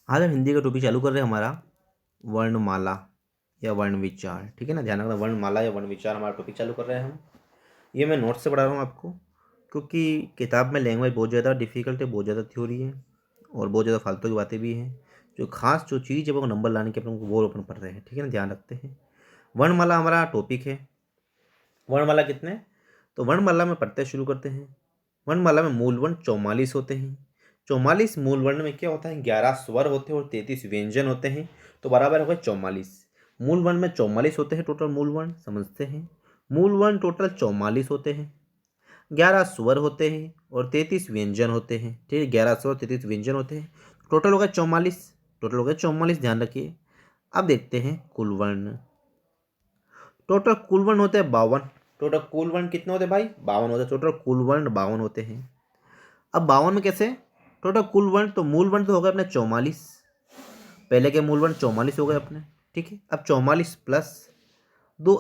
आज हम हिंदी का टॉपिक चालू कर रहे हैं हमारा वर्णमाला या वर्ण विचार। ठीक है ना, ध्यान रखना, वर्णमाला या वर्ण विचार हमारा टॉपिक चालू कर रहे हैं हम। ये मैं नोट से पढ़ा रहा हूँ आपको, क्योंकि किताब में लैंग्वेज बहुत ज़्यादा डिफिकल्ट है, बहुत ज़्यादा थ्योरी है और बहुत ज़्यादा फालतू की बातें भी हैं। जो खास जो चीज़ है वो नंबर लाने के अपन को वो अपन पढ़ रहे हैं। ठीक है ना, ध्यान रखते हैं। वर्णमाला हमारा टॉपिक है। वर्णमाला कितने, तो वर्णमाला में पढ़ते शुरू करते हैं। वर्णमाला में मूल वर्ण 44 होते हैं। 44 मूल वर्ण में क्या होता है, 11 स्वर होते हैं और 33 व्यंजन होते हैं, तो बराबर होगा 44। मूल वर्ण में 44 होते हैं टोटल मूल वर्ण, समझते हैं। मूल वर्ण टोटल 44 होते हैं, 11 स्वर होते हैं और 33 व्यंजन होते हैं। ठीक है, 11 स्वर 33 व्यंजन होते हैं, टोटल हो गया 44। टोटल हो गया 44, ध्यान रखिए। अब देखते हैं कुल वर्ण। टोटल कुल वर्ण होते हैं 52। टोटल कुल वर्ण कितने होते हैं भाई, 52 होते हैं। टोटल कुल वर्ण 52 होते हैं। अब 52 में कैसे, टोटल कुल वर्ण तो मूल वर्ण तो हो गए अपने 44, पहले के मूल वर्ण 44 हो गए अपने। ठीक है, अब 44 प्लस दो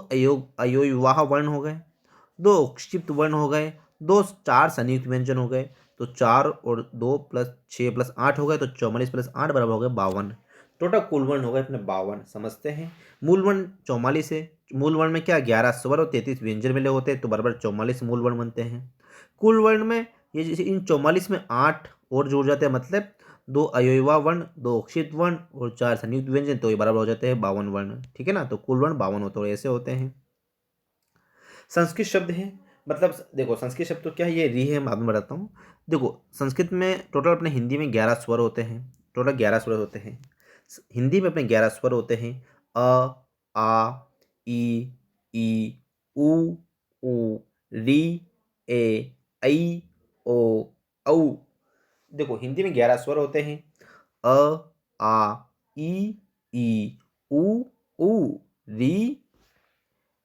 अयोयवाह वर्ण हो गए, दो क्षिप्त वर्ण हो गए, दो चार संयुक्त व्यंजन हो गए, तो 4 और 2 प्लस 6 प्लस 8 हो गए, तो 44 प्लस 8 बराबर हो गए 52। टोटल कुल वर्ण हो गए अपने 52, समझते हैं। मूल वर्ण 44 है। मूल वर्ण में क्या 11 स्वर और 33 व्यंजन मिले होते हैं, तो बराबर 44 मूल वर्ण बनते हैं। कुल वर्ण में ये जैसे इन 44 में 8 और जुड़ जाते हैं, मतलब 2 अयोयवा वर्ण, 2 क्षिप्त वर्ण और 4 संयुक्त व्यंजन, तो ये बराबर हो जाते हैं 52 वर्ण। ठीक है ना, तो कुल वर्ण 52 होते हैं, ऐसे होते हैं। संस्कृत शब्द है, मतलब देखो संस्कृत शब्द तो क्या है, ये री है, मैं आपको बताता हूँ। देखो संस्कृत में टोटल अपने हिंदी में 11 स्वर होते हैं। टोटल 11 स्वर होते हैं हिंदी में अपने 11 स्वर होते हैं। अ, आ, ई, उ, री, ए, ऐ, ओ, औ। देखो हिंदी में 11 स्वर होते हैं। अ, आ, ई, उ, री,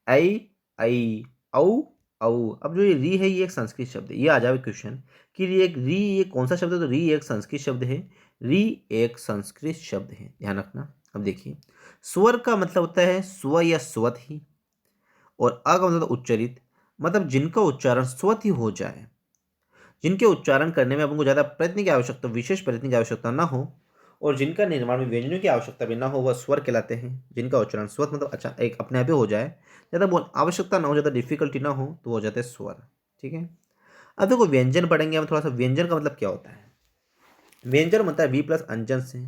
ऐ, ऐ, औ, औ। अब जो ये री है ये एक संस्कृत शब्द है। ये आ जाए क्वेश्चन कि ये कौन सा शब्द है, तो री एक संस्कृत शब्द है। री एक संस्कृत शब्द है, ध्यान रखना। अब देखिए, स्वर का मतलब होता है स्व या स्वत ही, और अ का मतलब उच्चरित, मतलब जिनका उच्चारण स्वत ही हो जाए, जिनके उच्चारण करने में अपन को ज़्यादा प्रयत्न की आवश्यकता, विशेष प्रयत्न की आवश्यकता ना हो, और जिनका निर्माण में व्यंजनों की आवश्यकता भी ना हो, वह स्वर कहलाते हैं। जिनका उच्चारण स्वत मतलब अच्छा एक अपने आप ही हो जाए, ज़्यादा बोल आवश्यकता ना हो, ज़्यादा डिफिकल्टी ना हो, तो हो जाते हैं स्वर। ठीक है, अब देखो व्यंजन पढ़ेंगे हम थोड़ा सा। व्यंजन का मतलब क्या होता है, व्यंजन मतलब वी प्लस अंजन से।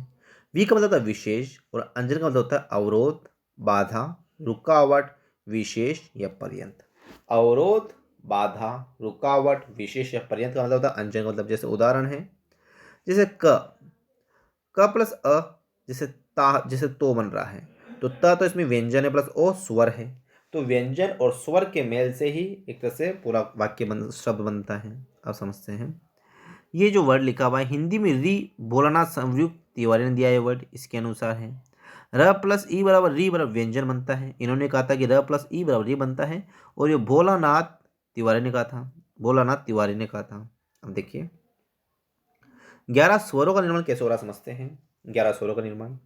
वी का मतलब होता है विशेष और अंजन का मतलब होता है अवरोध, बाधा, रुकावट, विशेष या पर्यंत। अवरोध, बाधा, रुकावट, विशेष या पर्यंत का मतलब होता है अंजन का मतलब। जैसे उदाहरण है, जैसे क प्लस अ, जैसे जैसे तो बन रहा है, तो त तो इसमें व्यंजन है प्लस ओ स्वर है, तो व्यंजन और स्वर के मेल से ही एक तरह से पूरा वाक्य शब्द बनता है। आप समझते हैं। ये जो वर्ड लिखा हुआ है हिंदी में, री भोलानाथ संयुक्त तिवारी ने दिया ये वर्ड, इसके अनुसार है। र प्लस ई बराबर री बराबर व्यंजन बनता है। इन्होंने कहा था कि र प्लस ई बराबर री बनता है, और ये भोलानाथ तिवारी ने कहा था, भोलानाथ तिवारी ने कहा था। अब देखिए 11 स्वरों का निर्माण कैसे हो रहा समझते हैं। 11 स्वरों का निर्माण,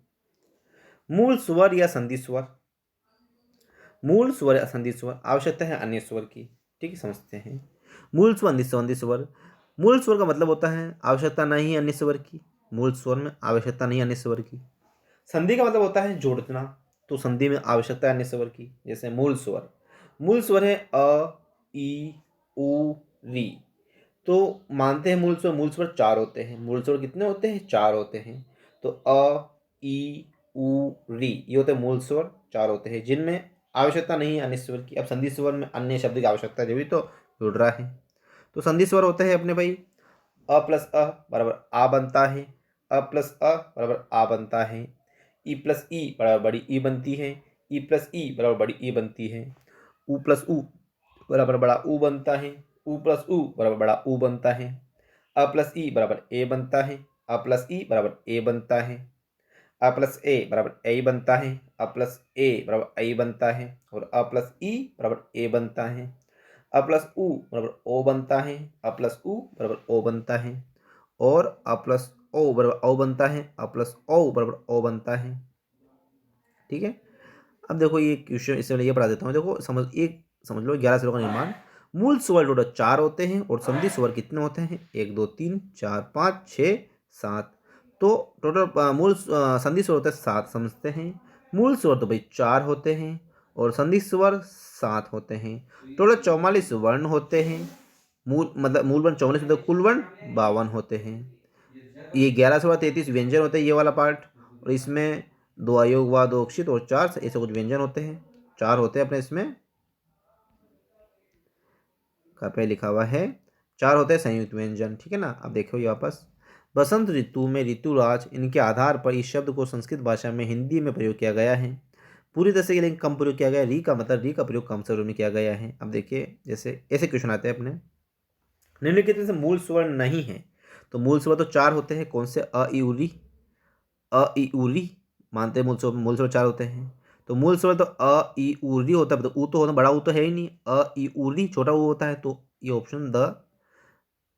मूल स्वर या संधि स्वर। मूल स्वर या संधि स्वर, आवश्यकता है अन्य स्वर की। ठीक है, समझते हैं। मूल स्वर संधि स्वर। मूल स्वर का मतलब होता है आवश्यकता नहीं अन्य स्वर की। मूल स्वर में आवश्यकता नहीं अन्य स्वर की। संधि का मतलब होता है जोड़ना, तो संधि में आवश्यकता है अन्य स्वर की। जैसे मूल स्वर, मूल स्वर है अ, ई, उ, री, तो मानते हैं मूल स्वर 4 होते हैं। मूल स्वर कितने होते हैं, 4 होते हैं। तो अ, ई, उ, री, ये होते हैं मूल स्वर, 4 होते हैं, जिनमें आवश्यकता नहीं है अन्य स्वर की। अब संधि स्वर में अन्य शब्द की आवश्यकता है, जब भी तो जुड़ रहा है। तो संधि स्वर होते हैं अपने भाई, अ प्लस अ बराबर आ बनता है, अ प्लस अ बराबर आ बनता है, ई प्लस ई बराबर बड़ी ई बनती है, ई प्लस ई बराबर बड़ी ई बनती है, उ प्लस उ बराबर बड़ा ऊ बनता है, उ प्लस उ बराबर बड़ा ऊ बनता है, अ प्लस ई बराबर ए बनता है, अ प्लस ई बराबर ए बनता है, अ प्लस ए बराबर ए बनता है, अ प्लस ए बराबर आई बनता है, और अ प्लस ई बराबर ए बनता है, अ प्लस उ बराबर ओ बनता है, अ प्लस उ बराबर ओ बनता है, और अ प्लस ओ बराबर ओ बनता है, अ प्लस ओ बराबर ओ बनता है। ठीक है, अब देखो ये क्वेश्चन इससे ये पढ़ा देता हूँ। देखो समझ लो 11 स्वरों का निर्माण। मूल स्वर टोटल 4 होते हैं और संधि स्वर कितने होते हैं? 1 2 3 4 5 6 7। तो टोटल मूल संधि स्वर होते हैं 7, समझते हैं। मूल स्वर तो भाई 4 होते हैं और संधि स्वर 7 होते हैं। टोटल 44 वर्ण होते हैं। मूल वर्ण 44 होते हैं, कुल वर्ण 52 होते हैं। ये 11 से 33 व्यंजन होते हैं, ये वाला पार्ट। और इसमें 2 अयोग व 2 अक्षित और 4 ऐसे कुछ व्यंजन होते हैं। 4 होते हैं अपने इसमें, कहाँ पे लिखा हुआ है? 4 होते हैं संयुक्त व्यंजन, ठीक है ना। अब देखो ये वापस, बसंत ऋतु में ऋतुराज, इनके आधार पर इस शब्द को संस्कृत भाषा में हिंदी में प्रयोग किया गया है। पूरी तरह से लेकिन कम प्रयोग किया गया है। री का मतलब री का प्रयोग कम स्वरों में किया गया है। अब देखिए जैसे ऐसे क्वेश्चन आते हैं अपने, निम्नलिखित में से मूल स्वर नहीं है। तो मूल स्वर तो 4 होते हैं, कौन से? अ ई उ री, अ ई उ री मानते हैं मूल स्वर 4 होते हैं। तो मूल स्वर तो अ ई उ री होता है, तो ऊ तो होना, बड़ा ऊ तो है ही नहीं, अ ई उ री छोटा ऊ होता है। तो ये ऑप्शन द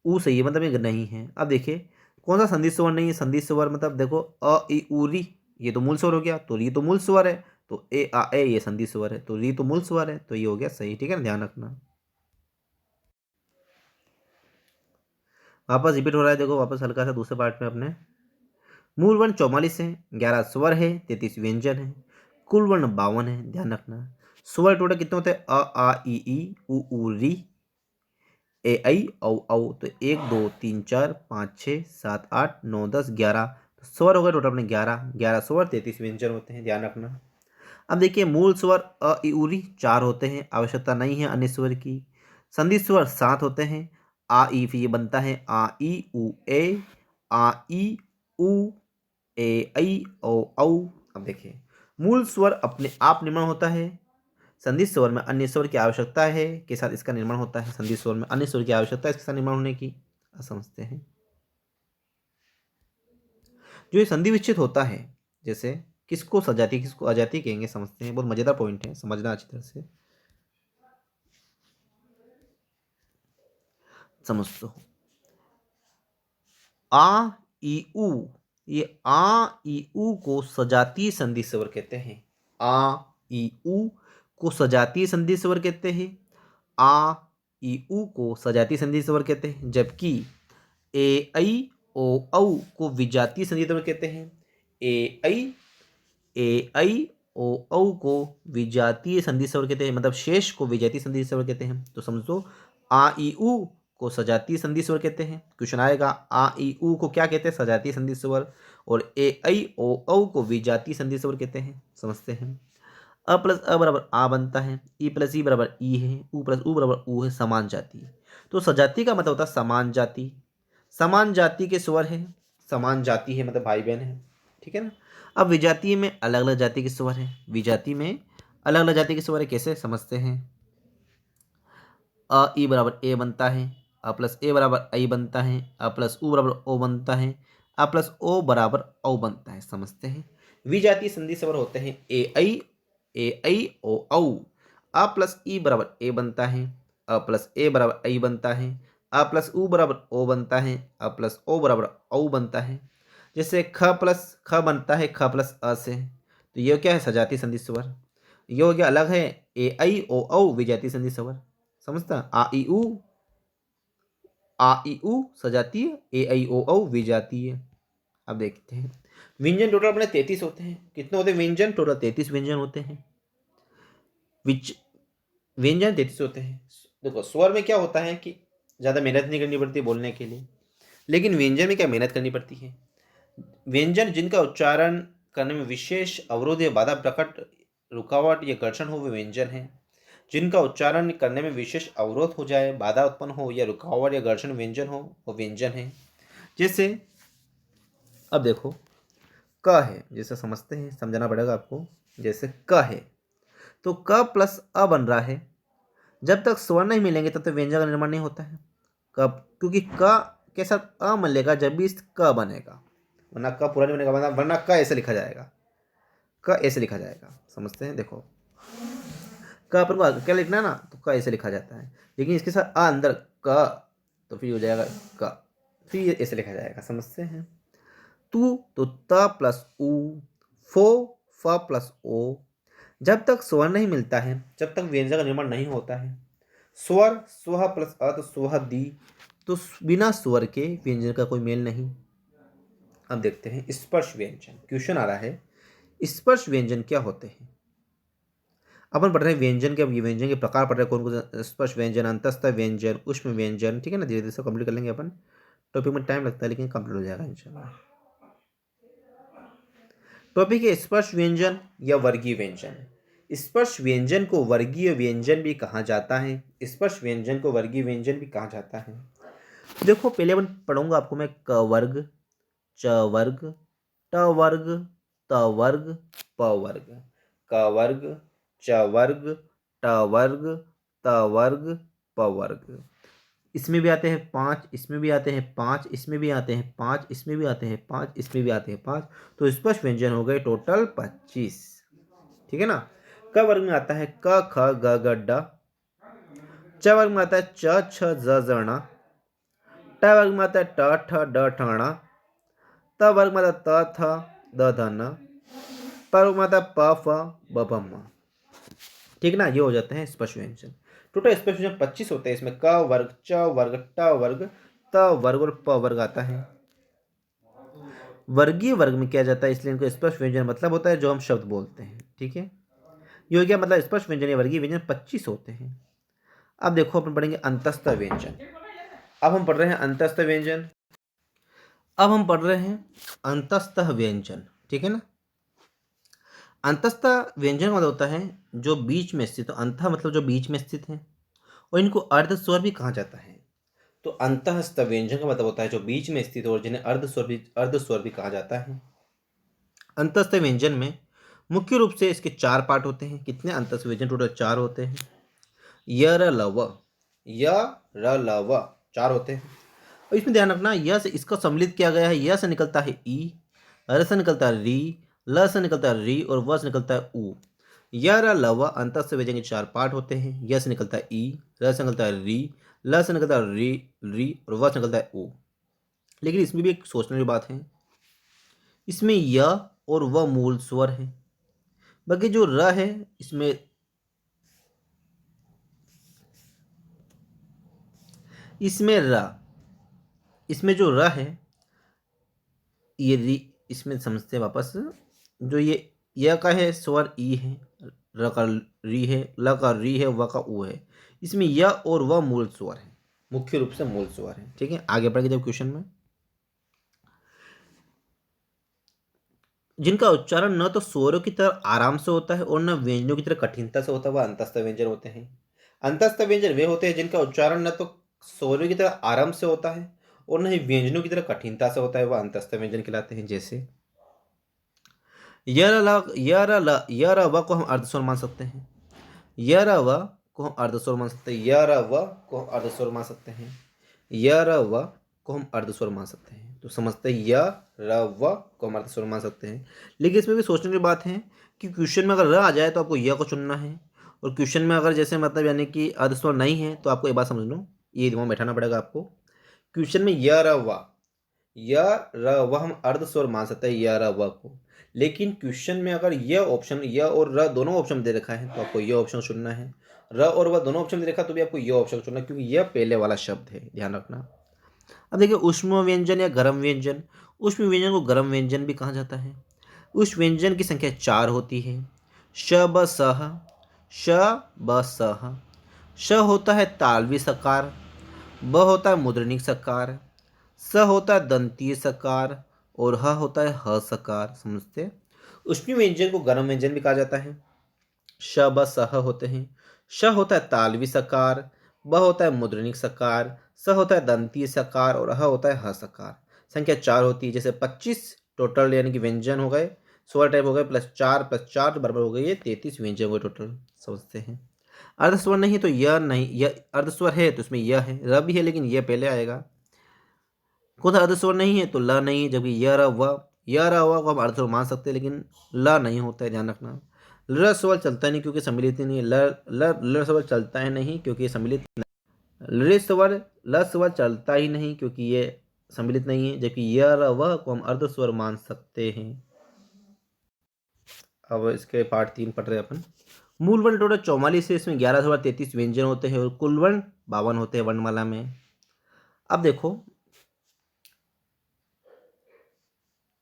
ऊ सही है, मतलब ये नहीं है। अब देखिए कौन सा संधि स्वर नहीं है? संधि स्वर मतलब देखो अ ई उ री, ये तो मूल स्वर हो गया, तो री तो मूल स्वर है। तो ए आ ए ये संधि स्वर है, तो री तो मूल स्वर है, तो ये हो गया सही, ठीक है ना, ध्यान रखना। वापस रिपीट हो रहा है, देखो वापस हल्का सा दूसरे पार्ट में अपने। मूल वर्ण 44 है, 11 स्वर है, 33 व्यंजन है, कुल वर्ण 52 है, ध्यान रखना। स्वर टोटल कितने होते हैं? अ आ ई उ री ए आई औ औ। तो 1 2 3 4 5 6 7 8 9 10 11, तो स्वर हो गए टोटल अपने 11। 11 स्वर 33 व्यंजन होते हैं, ध्यान रखना। अब देखिए मूल स्वर अ ई उ री 4 होते हैं, आवश्यकता नहीं है अन्य स्वर की। संधि स्वर 7 होते हैं। आ ई, फिर ये बनता है आ ई उ ए, आ ई उ ए ऐ ओ औ। अब देखिए मूल स्वर अपने आप निर्माण होता है, संधि स्वर में अन्य स्वर की आवश्यकता है के साथ इसका निर्माण होता है। संधि स्वर में अन्य स्वर की आवश्यकता है इसके साथ निर्माण होने की, समझते हैं। जो ये संधि विच्छेद होता है, जैसे किसको सजाती किसको अजाती कहेंगे, समझते हैं। बहुत मजेदार पॉइंट है, समझना अच्छी तरह से, समझते हो। आ ई उ, ये आ ई उ को सजातीय संधि स्वर कहते हैं। आ ई उ को सजातीय संधि स्वर कहते हैं। आ ई उ को सजातीय संधि स्वर कहते हैं, जबकि ए ऐ ओ औ को विजातीय संधि स्वर कहते हैं। ए ऐ ओ औ को विजातीय संधि स्वर कहते हैं, मतलब शेष को विजातीय संधि स्वर कहते हैं। तो समझो, आ ई उ को सजातीय संधि स्वर कहते हैं। क्वेश्चन आएगा आ ई उ को क्या कहते हैं? सजातीय संधि स्वर। और ए ऐ ओ औ को विजातीय संधि स्वर कहते हैं, समझते हैं। अ प्लस अ बराबर आ बनता है, ई प्लस ई बराबर ई है, उ प्लस उ बराबर उ है, समान जाति। तो सजाति का मतलब होता है समान जाति। समान जाति के स्वर है, समान जाति है मतलब भाई बहन है, ठीक है ना। अब विजातीय में अलग अलग जाति के स्वर है, विजाति में अलग अलग जाति के स्वर है, कैसे समझते हैं। अ ई बराबर ए बनता है, अ प्लस ए बराबर आई बनता है, अ प्लस उ बराबर ओ बनता है, अ प्लस ओ बराबर औ बनता है, समझते हैं। विजातीय संधि स्वर होते हैं ए ऐ ओ औ। अ प्लस ई बराबर ए बनता है, अ प्लस ए बराबर आई बनता है, अ प्लस उ बराबर ओ बनता है, अ प्लस ओ बराबर औ बनता है। जैसे ख प्लस ख बनता है ख प्लस अ से, तो ये क्या है? सजातीय संधि स्वर। ये हो गया अलग है, ए ऐ ओ औ विजातीय संधि स्वर, समझता। आ ई उ सजातीय, ए ऐ ओ औ विजातीय। अब देखते हैं व्यंजन टोटल अपने 33 होते हैं। कितने होते हैं व्यंजन? टोटल 33 व्यंजन होते हैं। विच व्यंजन 33 होते हैं। देखो स्वर में क्या होता है कि ज़्यादा मेहनत नहीं करनी पड़ती बोलने के लिए, लेकिन व्यंजन में क्या मेहनत करनी पड़ती है। व्यंजन जिनका उच्चारण करने में विशेष अवरोध या बाधा, प्रकट रुकावट या घर्षण हो, वे व्यंजन है। जिनका उच्चारण करने में विशेष अवरोध हो जाए, बाधा उत्पन्न हो या रुकावट या घर्षण व्यंजन हो, वो व्यंजन है। जैसे अब देखो क है, जैसे समझते हैं, समझाना पड़ेगा आपको। जैसे क है तो क प्लस अ बन रहा है, जब तक स्वर नहीं मिलेंगे तब तक व्यंजन का निर्माण नहीं होता है। कब? क्योंकि क के साथ अ मिलेगा जब भी क बनेगा, वरना क पूरा नहीं बनेगा, वरना क ऐसे लिखा जाएगा, क ऐसे लिखा जाएगा, समझते हैं। देखो क अपन को क्या लिखना है ना, तो क ऐसे लिखा जाता है, लेकिन इसके साथ अ अंदर क, तो फिर हो जाएगा क, फिर ऐसे लिखा जाएगा, समझते हैं। तू तो त प्लस उ, फो फ प्लस ओ। जब तक स्वर नहीं मिलता है, जब तक व्यंजन का निर्माण नहीं होता है। स्वर स्व प्लस अत स्व दी, तो बिना स्वर के व्यंजन का कोई मेल नहीं। अब देखते हैं स्पर्श व्यंजन। क्वेश्चन आ रहा है स्पर्श व्यंजन क्या होते हैं। अपन पढ़ रहे हैं व्यंजन के, अब ये व्यंजन के प्रकार पढ़ रहे हैं, कौन कौन स्पर्श व्यंजन, अंतस्थ व्यंजन, उष्म व्यंजन, ठीक है ना। धीरे धीरे से कंप्लीट कर लेंगे अपन। टॉपिक में टाइम लगता है लेकिन कंप्लीट हो जाएगा इंशाल्लाह। टॉपिक है स्पर्श व्यंजन या वर्गीय व्यंजन। स्पर्श व्यंजन को वर्गीय व्यंजन भी कहा जाता है। स्पर्श व्यंजन को वर्गीय व्यंजन भी कहा जाता है। देखो पहले अपन पढ़ूंगा आपको मैं क वर्ग, च वर्ग, ट वर्ग, त वर्ग, प वर्ग, क वर्ग, च वर्ग, ट वर्ग, त वर्ग, प वर्ग। इसमें भी आते हैं 5, इसमें भी आते हैं 5, इसमें भी आते हैं 5, इसमें भी आते हैं 5, इसमें भी आते हैं 5। तो स्पर्श व्यंजन हो गए टोटल 25, ठीक है ना। क वर्ग में आता है क ख ग ग ड। च वर्ग में आता है च छ ज ज ण। ट वर्ग में आता है ट ठ ड ठ ण। त वर्ग में आता है त थ द ध न। प वर्ग में आता है प फ ब भ म। ठीक ना, ये हो जाते हैं स्पर्श व्यंजन। टोटल स्पर्श व्यंजन 25 होते हैं। इसमें क वर्ग, च वर्ग, ट वर्ग, त वर्ग और प वर्ग आता है। वर्गीय वर्ग में किया जाता है, इसलिए इनको स्पर्श व्यंजन मतलब होता है जो हम शब्द बोलते हैं, ठीक है। ये हो गया मतलब स्पर्श व्यंजन या वर्गीय व्यंजन 25 होते हैं। अब देखो अपन पढ़ेंगे अंतस्थ व्यंजन। अब हम पढ़ रहे हैं अंतस्थ व्यंजन। अब हम पढ़ रहे हैं अंतस्थ व्यंजन, ठीक है ना। अंतस्थ व्यंजन का मतलब होता है जो बीच में स्थित हो। अंत मतलब जो बीच में स्थित है, और इनको अर्ध स्वर भी कहा जाता है। तो अंतस्थ व्यंजन का मतलब होता है जो बीच में स्थित हो और जिन्हें अर्ध स्वर भी कहा जाता है। अंतस्थ व्यंजन में मुख्य रूप से इसके 4 पार्ट होते हैं। कितने अंतस्थ व्यंजन? टोटल 4 होते हैं। य र ल व, य र ल व 4 होते हैं। और इसमें ध्यान रखना य से इसका सम्मिलित किया गया है। य से निकलता है ई, र से निकलता है री, ल से निकलता है री और व से निकलता है उ। य र ल व अंतस्थ व्यंजन के 4 पार्ट होते हैं। य से निकलता है ई, र से निकलता है री, ल से निकलता है री री और व से निकलता है उ। लेकिन इसमें भी एक सोचने की बात है, इसमें य और व मूल स्वर है। बाकी जो र है इसमें र, इसमें जो र है ये री, इसमें समझते हैं वापस। जो ये य का है स्वर ई है, र का री है, ल का री है, व का उ है। इसमें य और व मूल स्वर है, मुख्य रूप से मूल स्वर है, ठीक है। आगे बढ़ के जब क्वेश्चन में जिनका उच्चारण न तो स्वरों की तरह आराम से होता है और न व्यंजनों की तरह कठिनता से होता है, वह अंतस्थ व्यंजन होते हैं। अंतस्थ व्यंजन वे होते हैं जिनका उच्चारण न तो स्वरों की तरह आराम से होता है और न ही व्यंजनों की तरह कठिनता से होता है, वह अंतस्थ व्यंजन कहलाते हैं। जैसे य र व को हम अर्ध स्वर मान सकते हैं। य र व को हम अर्ध स्वर मान सकते हैं। य र व को हम अर्ध स्वर मान सकते हैं। य र व को हम अर्ध स्वर मान सकते हैं। तो समझते हैं य र व को हम अर्ध स्वर मान सकते हैं। लेकिन इसमें भी सोचने की बात है कि क्वेश्चन में अगर र आ जाए तो आपको य को चुनना है, और क्वेश्चन में अगर जैसे मतलब यानी कि अर्ध स्वर नहीं है तो आपको एक बात समझ लो, ये दिमाग में बैठाना पड़ेगा आपको। क्वेश्चन में य र व, य र व हम अर्ध स्वर मान सकते हैं य र व को। लेकिन क्वेश्चन में अगर यह ऑप्शन य और र दोनों ऑप्शन दे रखा है तो आपको यह ऑप्शन चुनना है। र और व दोनों ऑप्शन दे रखा तो भी आपको यह ऑप्शन चुनना है, क्योंकि यह पहले वाला शब्द है, ध्यान रखना। अब देखिए उष्म व्यंजन या गर्म व्यंजन। उष्म व्यंजन को गर्म व्यंजन भी कहा जाता है। उस व्यंजन की संख्या 4 होती है। श ब सह, श ब सह। श होता है तालवी सकार, ब होता है मुद्रणिक सकार, स होता है दंतीय सकार और ह होता है ह सकार। समझते हैं? उष्मी व्यंजन को गर्म व्यंजन भी कहा जाता है। श ब सह होते हैं। श होता है तालवी सकार, ब होता है मुद्रणिक सकार, स होता है दंतीय सकार और ह होता है ह सकार। संख्या 4 होती है। जैसे 25 टोटल यानी कि व्यंजन हो गए, स्वर टाइप हो गए, +4 तो बराबर हो गई, ये 33 व्यंजन हो गए टोटल। समझते हैं? अर्धस्वर नहीं तो यह नहीं, यह अर्धस्वर है तो इसमें यह है, र भी है लेकिन यह पहले आएगा। कौन सा अर्धस्वर नहीं है तो ल नहीं है, जबकि य र व, य र व को हम अर्धस्वर मान सकते हैं लेकिन ल नहीं होता है, ध्यान रखना। ल स्वर चलता नहीं क्योंकि सम्मिलित ही नहीं है। ल स्वर चलता है नहीं क्योंकि सम्मिलित नहीं। ल स्वर चलता ही नहीं क्योंकि ये सम्मिलित नहीं है, जबकि य र व को हम अर्धस्वर मान सकते हैं। अब इसके पार्ट 3 पढ़ रहे हैं अपन। मूल वर्ण टोटल 44 है, इसमें 11 से 33 व्यंजन होते हैं और कुल वर्ण 52 होते हैं वर्णमाला में। अब देखो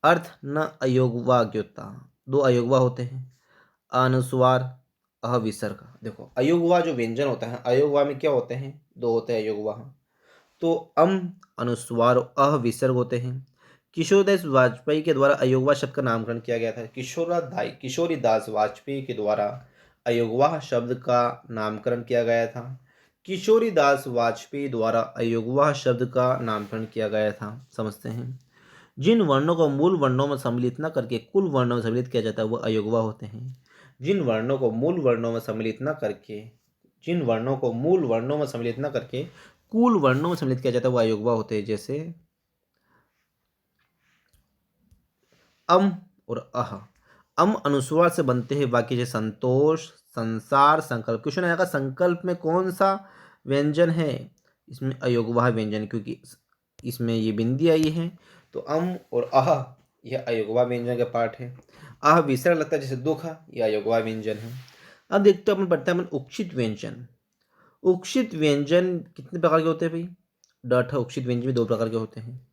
अर्थ न अयोगवा ज्ञोता, दो अयोगवा होते हैं, अनुस्वार अविसर्ग। देखो अयोगवा जो व्यंजन होता है, अयोगवा में क्या होते हैं, दो होते हैं अयोगवा। तो अनुस्वार अविसर्ग होते हैं। किशोरदास वाजपेयी के द्वारा अयोगवा शब्द का नामकरण किया गया था। किशोरीदास वाजपेयी के द्वारा अयोगवा शब्द का नामकरण किया गया था। किशोरीदास वाजपेयी द्वारा अयोगवा शब्द का नामकरण किया गया था। समझते हैं। जिन वर्णों को मूल वर्णों में सम्मिलित न करके कुल वर्णों में सम्मिलित किया जाता है वह अयोगवा होते हैं। जिन वर्णों को मूल वर्णों में सम्मिलित न करके जिन वर्णों को मूल वर्णों में सम्मिलित न करके कुल वर्णों में सम्मिलित किया जाता है वह अयोगवा होते हैं। जैसे अम और अह। अम अनुस्वार से बनते हैं वाक्य जैसे संतोष, संसार, संकल्प। क्वेश्चन आएगा संकल्प में कौन सा व्यंजन है, इसमें अयोगवाह व्यंजन, क्योंकि इसमें ये बिंदी आई है। तो अम और अह यह अयोगवाह व्यंजन का पार्ट है। आह विसर्ग लगता है जैसे दुख, यह अयोगवाह व्यंजन है। अब देखते हैं अपन पढ़ते हैं अपन उक्षित व्यंजन। उक्षित व्यंजन कितने प्रकार के होते हैं भाई, डठ उक्षित व्यंजन भी दो प्रकार के होते हैं।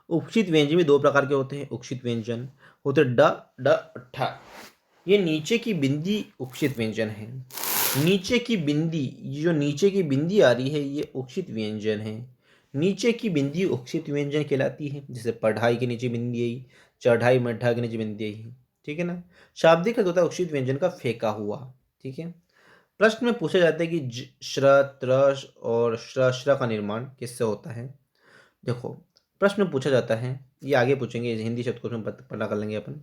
उक्षित व्यंजन भी दो प्रकार के होते हैं। उक्षित व्यंजन होते ड ड ठ। ये नीचे की बिंदी उक्षित व्यंजन है। नीचे की बिंदी, ये जो नीचे की बिंदी आ रही है ये उक्षित व्यंजन है। नीचे की बिंदी उक्षित व्यंजन कहलाती है। जैसे पढ़ाई के नीचे बिंदी आई, चढ़ाई मड्ढा के नीचे बिंदी आई, ठीक है ना। शाब्दिक अर्थ होता है उक्षित व्यंजन का फेंका हुआ, ठीक है। प्रश्न में पूछा जाता है कि श्र, त्र और श्र का निर्माण किससे होता है। देखो प्रश्न में पूछा जाता है, ये आगे पूछेंगे, हिंदी शब्दकोश में पता कर लेंगे अपन।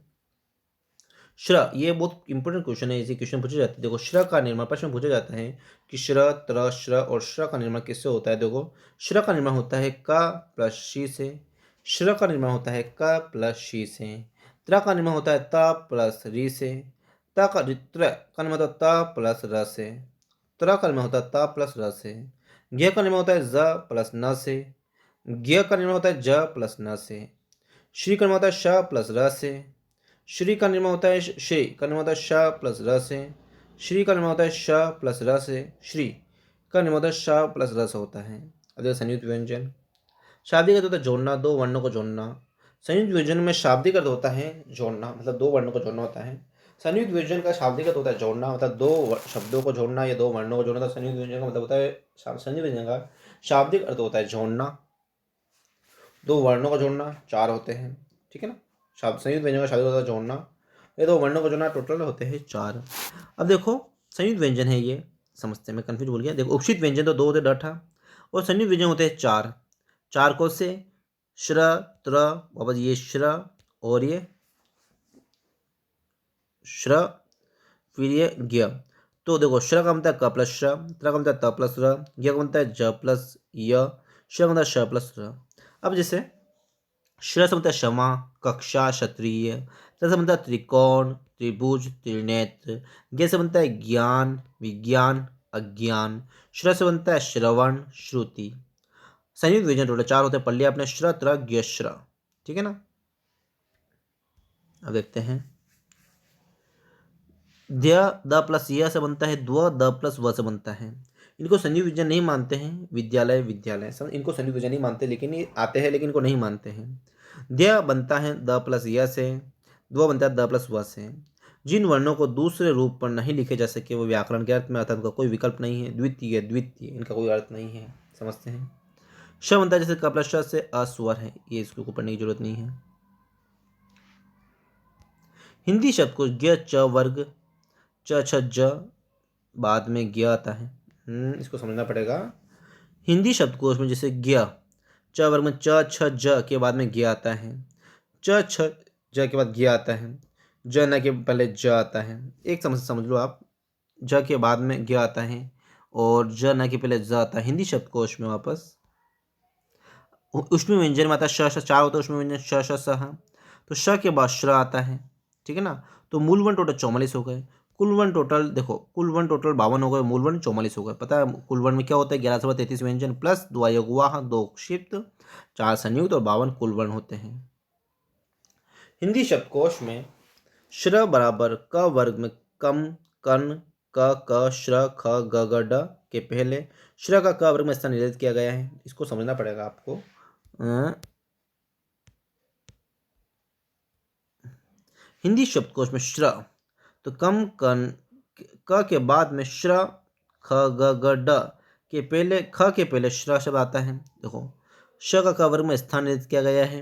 श्र, ये बहुत इंपॉर्टेंट क्वेश्चन है, इसी क्वेश्चन पूछे जाते हैं। देखो श्र का निर्माण प्रश्न में पूछा जाता है कि श्र, त्र, श्र और श्र का निर्माण किससे होता है। देखो श्र का निर्माण होता है क प्लस शी से, श्र का निर्माण होता है क प्लस शी से, त्र का निर्माण होता है त प्लस री से, त्र का निर्माण होता है त प्लस र से, त्र का निर्माण होता है त प्लस र से, ज्ञ का निर्माण होता है ज प्लस न से, ज्ञ का निर्माण होता है ज प्लस न से, श्री का निर्माण होता है श प्लस र से, श्री का निर्माण होता है श्री का निर्माण होता है श प्लस र से, श्री का निर्माण होता है श प्लस र से, श्री का निर्माण होता है श प्लस र से होता है। अगर संयुक्त व्यंजन शाब्दिक अर्थ होता है जोड़ना, दो वर्णों को जोड़ना। संयुक्त व्यंजन में शाब्दिक अर्थ होता है जोड़ना, मतलब दो वर्णों को जोड़ना होता है। संयुक्त व्यंजन का शाब्दिक अर्थ होता है जोड़ना, मतलब दो शब्दों को जोड़ना या दो वर्णों को जोड़ना। तो संयुक्त व्यंजन का मतलब होता है, संयुक्त व्यंजन का शाब्दिक अर्थ होता है जोड़ना, दो वर्णों को जोड़ना, चार होते हैं, ठीक है ना। संयुक्त व्यंजन का शाब्दिक होता है जोड़ना, ये दो वर्णों को जोड़ना, टोटल होते हैं चार। अब देखो संयुक्त व्यंजन है ये, समझते हैं, मैं कंफ्यूज बोल गया। देखो उक्षित व्यंजन तो दो होते डठा, और संयुक्त व्यंजन होते हैं चार। चार को से श्र, त्र, वापस ये श्र और ये श्र, फिर ये ज्ञ। तो देखो श्र का बनता है क प्लस श्र, त्र का बनता है त प्लस र, ज्ञ का बनता है ज प्लस य, श्र का बनता है श प्लस र। अब जैसे श्र से बनता है क्षमा, कक्षा, क्षत्रिय। त्र से बनता है त्रिकोण, त्रिभुज, त्रिनेत्र। ज्ञ से बनता है ज्ञान, विज्ञान, अज्ञान। श्र से बनता है श्रवण, श्रुति। संयुक्त व्यंजन टोटल चार होते हैं, पढ़ लिया आपने, श्र, त्र, ज्ञ, श्र, ठीक है ना। अब देखते हैं ध्य द प्लस य से बनता है, द्व द प्लस व से बनता है। इनको संयुक्त व्यंजन नहीं मानते हैं विद्यालय विद्यालय, इनको संयुक्त व्यंजन नहीं मानते, लेकिन ये आते हैं, लेकिन इनको नहीं मानते हैं। ध्य बनता है द प्लस य से, द्व बनता है द प्लस व से। जिन वर्णों को दूसरे रूप पर नहीं लिखे जा सके वो व्याकरण के अर्थ में आता है, उनका कोई विकल्प नहीं है। द्वितीय द्वितीय इनका कोई अर्थ नहीं है, समझते हैं। श बनता है जैसे क प्लस श से अस्वर है, ये इसको पढ़ने की जरूरत नहीं है। हिंदी शब्द को ज्ञ च वर्ग च छ ज बाद में ज्ञ आता है, इसको समझना पड़ेगा। हिंदी शब्दकोश में जैसे ज्ञ च वर्ग में च छ ज के बाद में ज्ञ आता है, च छ ज के बाद ज्ञ आता है, ज न के पहले ज आता है। एक समझ लो आप, ज के बाद में ज्ञ आता है और ज न के पहले ज आता है। हिंदी शब्दकोश में वापस उसमें व्यंजन में आता है श, चार होता है उसमें व्यंजन श श सह, तो श के बाद श्र आता है, ठीक है ना। तो मूल वन टोटल 44 हो गए। कुल वन टोटल देखो, कुल वन टोटल 52 हो गए, मूल वन 44 हो गए। पता है कुल वन में क्या होता है, 11 से 33 व्यंजन प्लस 2 अयोगवाह, 2 क्षिप्त, 4 संयुक्त और 52 कुल वर्ण होते हैं। हिंदी शब्दकोश में श्र बराबर क वर्ग में कम कन क क श्र ख ग ग ड के पहले श्र का क वर्ग में स्थान निर्धारित किया गया है। इसको समझना पड़ेगा आपको। हिंदी शब्दकोश में श्र तो कम कन क के बाद में श्र ख ग ग ड के पहले ख के पहले श्र शब्द आता है। देखो श का क वर्ग में स्थान निर्धारित किया गया है।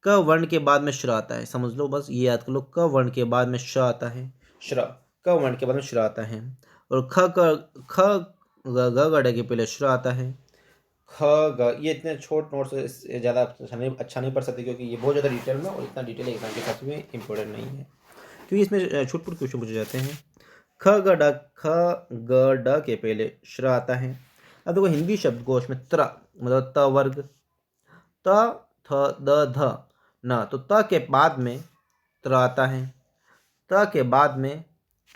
क वर्ण के बाद में श्र आता है, समझ लो, बस ये याद कर लो। क वर्ण के बाद में श आता है, श्र, क वर्ण के बाद में श्र आता है। और ख ग ग ड के पहले श्र आता है। ख ग, ये इतने छोट नोट्स ज़्यादा अच्छा नहीं पढ़ सकते क्योंकि ये बहुत ज़्यादा डिटेल में, और इतना डिटेल एग्जाम के साथ में इम्पोर्टेंट नहीं है क्योंकि इसमें छुटपुट क्वेश्चन पूछे जाते हैं। ख ग ड के पहले श्र आता है। अब देखो हिंदी शब्दकोश में त्र मतलब त वर्ग, त थ द ध न, तो त के बाद में त्र आता है, त के बाद में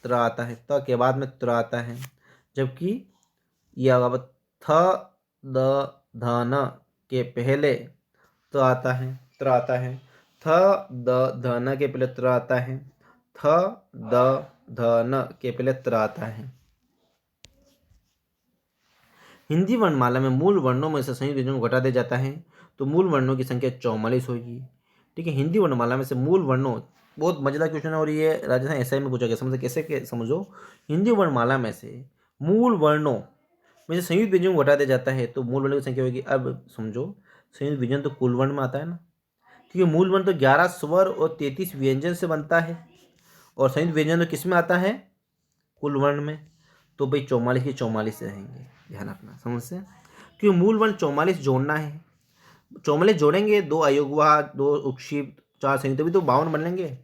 त्र आता है, त के बाद में त्र आता है। जबकि यह थ द ध न के पहले त्र आता है, थ द ध न के पहले त्र आता है, थ द ध न के पहले त्र आता है। हिंदी वर्णमाला में मूल वर्णों में से संयुक्त व्यंजनों को घटा दिया जाता है तो मूल वर्णों की संख्या 44 होगी। ठीक है, हिंदी वर्णमाला में से मूल वर्णों, बहुत मजेदार क्वेश्चन है और ये राजस्थान एसआई में पूछा गया। समझे कैसे समझो, हिंदी वर्णमाला में से मूल वर्णों में से संयुक्त व्यंजन को घटा दिया जाता है तो मूल वर्णों की संख्या होगी। अब समझो, संयुक्त व्यंजन तो कुल वर्ण में आता है ना, क्योंकि मूल वर्ण तो 11 स्वर और 33 व्यंजन से बनता है, और संयुक्त व्यंजन तो किस में आता है, कुल वर्ण में। तो भाई 44 के 44 रहेंगे, ध्यान रखना, समझ से, क्योंकि मूल वर्ण 44 जोड़ना है। 44 जोड़ेंगे, 2 अयोगवाह, 2 उपक्षिप्त, 4 संयुक्त, तभी तो 52 बनेंगे।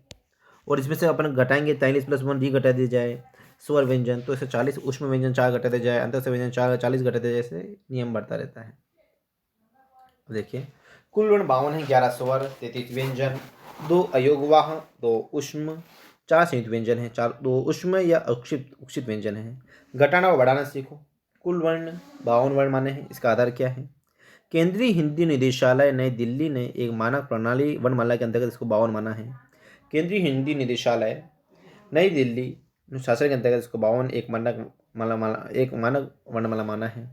और इसमें से अपन घटाएंगे 43 + 1 घटा दिया जाए स्वर व्यंजन, तो इसे 40 उष्म व्यंजन 4 घटा दिया जाए, अंतर से व्यंजन 40 घटा दिया जाए, ऐसे नियम बढ़ता रहता है। देखिए कुल वर्ण 52 है, 11 स्वर, 33 व्यंजन, 2 अयोगवाह, 2 उष्म, 4 संयुक्त व्यंजन है, 2 उष्म या उक्षिप्त व्यंजन है। घटाना और बढ़ाना सीखो। कुल वर्ण 52 वर्ण माने हैं। इसका आधार क्या है? केंद्रीय हिंदी निदेशालय नई दिल्ली ने एक मानक प्रणाली वर्णमाला के अंतर्गत इसको 52 माना है। केंद्रीय हिंदी निदेशालय नई दिल्ली शासन के अंतर्गत इसको 52 एक मानक वर्णमाला माना है।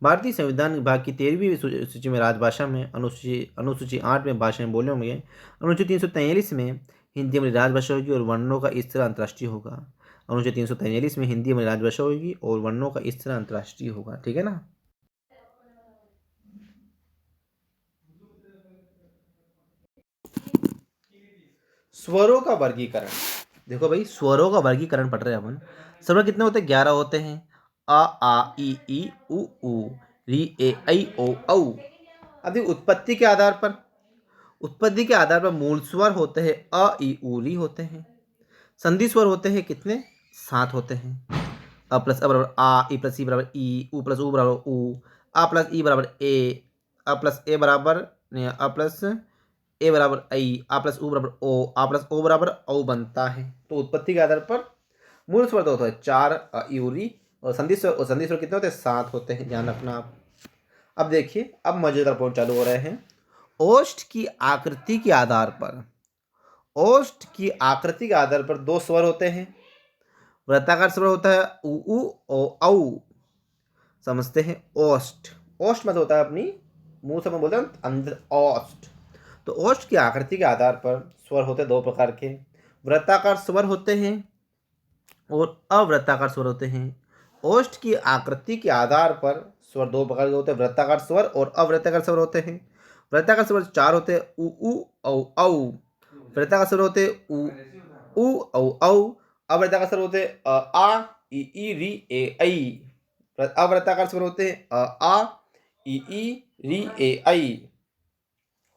भारतीय संविधान विभाग की 13वीं सूची में राजभाषा में अनुसूची 8 में भाषा में बोलियों में अनुच्छेद 343 में हिंदी हमारी राजभाषा होगी और वर्णों का इस तरह अंतर्राष्ट्रीय होगा। अनुच्छेद 343 में हिंदी हमारी राजभाषा होगी और वर्णों का इस तरह अंतर्राष्ट्रीय होगा। ठीक है ना। स्वरों का वर्गीकरण, देखो भाई स्वरों का वर्गीकरण पढ़ रहे हैं अपन। स्वर कितने होते हैं? 11 होते हैं। अ आ ई उ ऊ री ए ऐ ओ औ। अभी उत्पत्ति के आधार पर मूल स्वर होते हैं अ ई उ री होते हैं। संधि स्वर होते हैं कितने? 7 होते हैं। अ प्लस अ बराबर आ, ई प्लस ई बराबर ई, उ प्लस उ बराबर उ, आ प्लस ई बराबर ए, अ प्लस ए बराबर अ प्लस ए बराबर आई, आ प्लस उ बराबर ओ, आ प्लस ओ बराबर औ बनता है। तो उत्पत्ति के आधार पर मूल स्वर तो होता है 4 अ ई उ री, और संधि स्वर कितने होते हैं? 7 होते हैं, ध्यान रखना आप। अब देखिए, अब मजेदार पॉइंट चालू हो रहे हैं। ओष्ठ की आकृति के आधार पर, ओष्ठ की आकृति के आधार पर 2 स्वर होते हैं। वृत्ताकार स्वर होता है उ ओ औ, समझते हैं। ओष्ठ, ओष्ठ मतलब होता है अपनी मुंह से बोलते हैं अंदर ओष्ठ। तो ओष्ठ की आकृति के आधार पर स्वर होते हैं 2 प्रकार के, वृत्ताकार स्वर होते हैं और अवृत्ताकार स्वर होते हैं। ओष्ठ की आकृति के आधार पर स्वर 2 प्रकार के होते हैं, वृत्ताकार स्वर और अवृत्ताकार स्वर होते हैं। वृत्ताकार स्वर 4 होते हैं उ औ औ। वृत्ताकार स्वर होते हैं उ औ औ। अवृत्ताकार स्वर होते हैं आ ई री ए ऐ। अवृत्ताकार स्वर होते हैं आ ई री ए ऐ।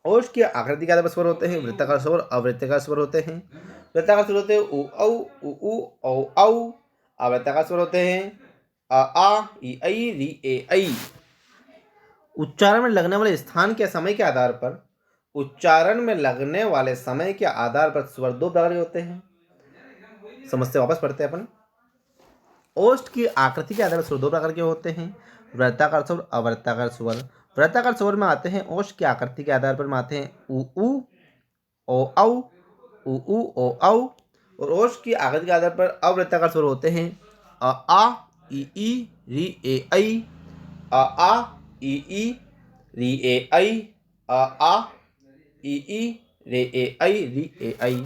ओष्ठ की आकृति के आधार पर स्वर होते हैं वृत्ताकार स्वर, अवृत्ताकार स्वर होते हैं। वृत्ताकार स्वर होते हैं उ औ औ। अवृत्ताकार स्वर होते हैं आ ई ऐ री ए ऐ। उच्चारण में लगने वाले स्थान के समय के आधार पर, उच्चारण में लगने वाले समय के आधार पर स्वर 2 प्रकार के होते हैं। समझते वापस पढ़ते हैं अपन। ओष्ठ की आकृति के आधार पर स्वर 2 प्रकार के होते हैं, वृत्ताकार स्वर, अवृत्ताकार स्वर। वृत्ताकार स्वर में आते हैं ओष्ठ की आकृति के आधार पर में आते हैं उ ओ औ, उ ओ औ। और ओष्ठ की आकृति के आधार पर अवृत्ताकार स्वर होते हैं आ ई री ए ऐ, आ ई री ए ऐ, आ ई रे ए ऐ री ए ऐ।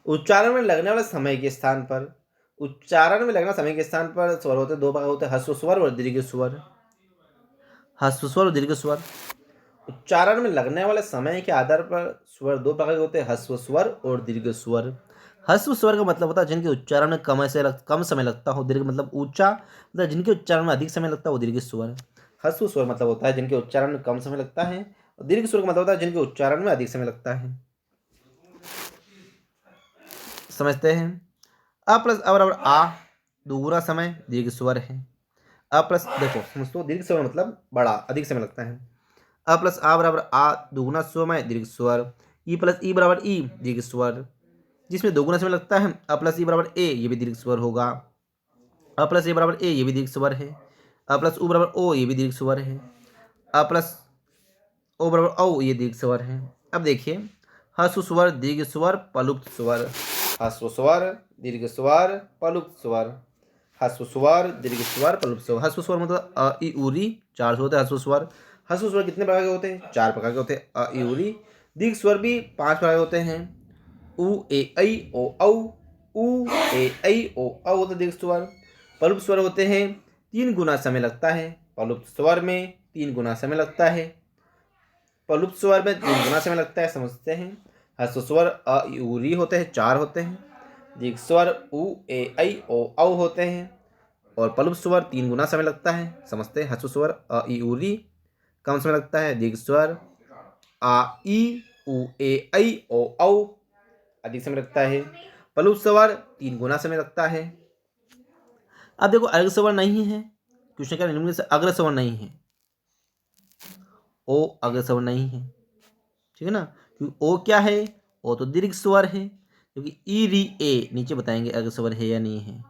उच्चारण में लगने वाले समय के स्थान पर, उच्चारण में लगने वाले समय के स्थान पर स्वर होते दो प्रकार होते हैं, ह्रस्व स्वर और दीर्घ स्वर। ह्रस्व स्वर और दीर्घ स्वर। उच्चारण में लगने वाले समय के आधार पर स्वर दो प्रकार के होते हैं, ह्रस्व स्वर और दीर्घ स्वर। ह्रस्व स्वर का मतलब होता है जिनके उच्चारण में कम समय लगता हो। दीर्घ मतलब ऊंचा, मतलब जिनके उच्चारण में अधिक समय लगता है वो दीर्घ स्वर। ह्रस्व स्वर मतलब होता है जिनके उच्चारण में कम समय लगता है, और दीर्घ स्वर का मतलब होता है जिनके उच्चारण में अधिक समय लगता है। समझते हैं। अ प्लस अ बराबर आ, दोगुना समय दीर्घ स्वर है। अ प्लस, देखो समझो, दीर्घ स्वर मतलब बड़ा, अधिक समय लगता है। अ प्लस आ बराबर आ, दोगुना समय दीर्घ स्वर। ई प्लस ई बराबर ई, दीर्घ स्वर। जिसमें दोगुना समय लगता है, अ प्लस ई बराबर ए, ये भी दीर्घ स्वर होगा। अ प्लस ए बराबर ए, ये भी दीर्घ स्वर है। अ प्लस उ बराबर ओ, ये भी दीर्घ स्वर है। अ प्लस ओ बराबर औ, ये दीर्घ स्वर है। अब देखिए, ह्रस्व स्वर, दीर्घ स्वर, पलुप्त स्वर। ह्रस्व स्वर, दीर्घ स्वर, पलुप्त स्वर। ह्रस्व स्वर, दीर्घ स्वर, पलुप्त स्वर। ह्रस्व स्वर मतलब अ ई उ री, चार से होते हैं ह्रस्व स्वर। ह्रस्व स्वर कितने प्रकार के होते हैं? चार प्रकार के होते हैं, अ ई उ री। दीर्घ स्वर भी पांच प्रकार के होते हैं, उ ए ऐ ओ औ, उ ए ऐ ओ औ होते दीर्घ स्वर। पलुप्त स्वर होते हैं, 3 गुना समय लगता है। पलुप्त स्वर में 3 गुना समय लगता है। पलुप्त स्वर में 3 गुना समय लगता है, समझते हैं। ह्रस्व स्वर अ ई उ री होते हैं, 4 होते हैं। दीर्घ स्वर उ ए ऐ ओ औ होते हैं, और पलुप्त स्वर 3 गुना समय लगता है, समझते हैं। ह्रस्व स्वर अ ई उ री कम समय लगता है। दीर्घ स्वर आ ई उ ए ऐ ओ औ अधिक समय लगता है। पलुप्त स्वर 3 गुना समय लगता है। अब देखो, अर्घ स्वर नहीं है, क्वेश्चन का निम्न से अग्र स्वर नहीं है, ओ अग्र स्वर नहीं है, ठीक है ना। क्योंकि ओ क्या है? ओ तो दीर्घ स्वर है, क्योंकि ई री ए नीचे बताएंगे अग्र स्वर है या नहीं है।